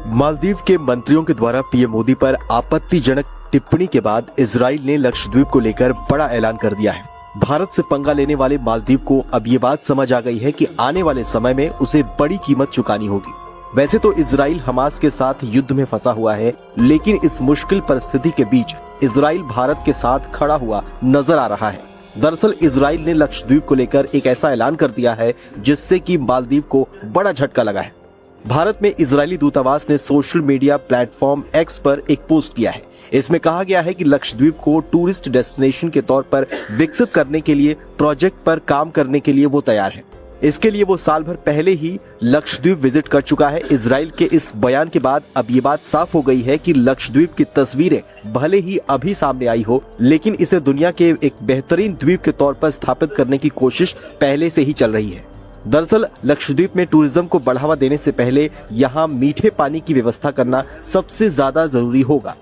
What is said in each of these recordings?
मालदीव के मंत्रियों के द्वारा पीएम मोदी पर आपत्तिजनक टिप्पणी के बाद इजराइल ने लक्षद्वीप को लेकर बड़ा ऐलान कर दिया है। भारत से पंगा लेने वाले मालदीव को अब ये बात समझ आ गई है कि आने वाले समय में उसे बड़ी कीमत चुकानी होगी। वैसे तो इजराइल हमास के साथ युद्ध में फंसा हुआ है, लेकिन इस मुश्किल परिस्थिति के बीच इजराइल भारत के साथ खड़ा हुआ नजर आ रहा है। दरअसल इजराइल ने लक्षद्वीप को लेकर एक ऐसा ऐलान कर दिया है जिससे कि मालदीव को बड़ा झटका लगा है। भारत में इजरायली दूतावास ने सोशल मीडिया प्लेटफॉर्म एक्स पर एक पोस्ट किया है। इसमें कहा गया है कि लक्षद्वीप को टूरिस्ट डेस्टिनेशन के तौर पर विकसित करने के लिए प्रोजेक्ट पर काम करने के लिए वो तैयार है। इसके लिए वो साल भर पहले ही लक्षद्वीप विजिट कर चुका है। इजराइल के इस बयान के बाद अब ये बात साफ हो गई है कि लक्षद्वीप की तस्वीरें भले ही अभी सामने आई हो, लेकिन इसे दुनिया के एक बेहतरीन द्वीप के तौर पर स्थापित करने की कोशिश पहले से ही चल रही है। दरअसल लक्षद्वीप में टूरिज्म को बढ़ावा देने से पहले यहाँ मीठे पानी की व्यवस्था करना सबसे ज्यादा जरूरी होगा।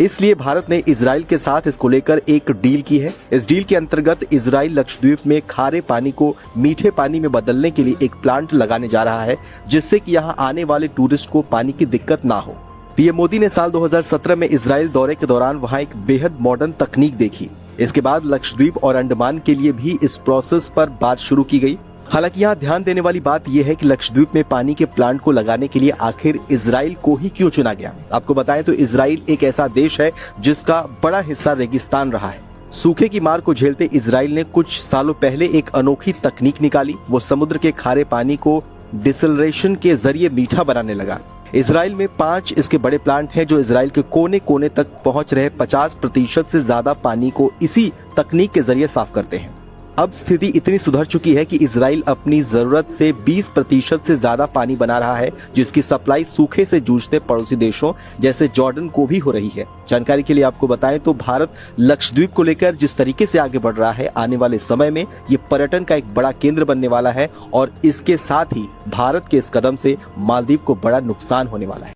इसलिए भारत ने इजराइल के साथ इसको लेकर एक डील की है। इस डील के अंतर्गत इजराइल लक्षद्वीप में खारे पानी को मीठे पानी में बदलने के लिए एक प्लांट लगाने जा रहा है, जिससे कि यहाँ आने वाले टूरिस्ट को पानी की दिक्कत ना हो। पीएम मोदी ने साल 2017 में इजराइल दौरे के दौरान वहाँ एक बेहद मॉडर्न तकनीक देखी। इसके बाद लक्षद्वीप और अंडमान के लिए भी इस प्रोसेस पर बात शुरू की गई। हालांकि यहाँ ध्यान देने वाली बात यह है कि लक्षद्वीप में पानी के प्लांट को लगाने के लिए आखिर इजराइल को ही क्यों चुना गया। आपको बताएं तो इजराइल एक ऐसा देश है जिसका बड़ा हिस्सा रेगिस्तान रहा है। सूखे की मार को झेलते इजराइल ने कुछ सालों पहले एक अनोखी तकनीक निकाली। वो समुद्र के खारे पानी को डिसलरेशन के जरिए मीठा बनाने लगा। इजराइल में 5 इसके बड़े प्लांट हैं जो इजराइल के कोने कोने तक पहुंच रहे 50% से ज्यादा पानी को इसी तकनीक के जरिए साफ करते हैं। अब स्थिति इतनी सुधर चुकी है कि इजराइल अपनी जरूरत से 20% से ज्यादा पानी बना रहा है, जिसकी सप्लाई सूखे से जूझते पड़ोसी देशों जैसे जॉर्डन को भी हो रही है। जानकारी के लिए आपको बताएं तो भारत लक्षद्वीप को लेकर जिस तरीके से आगे बढ़ रहा है, आने वाले समय में ये पर्यटन का एक बड़ा केंद्र बनने वाला है और इसके साथ ही भारत के इस कदम से मालदीव को बड़ा नुकसान होने वाला है।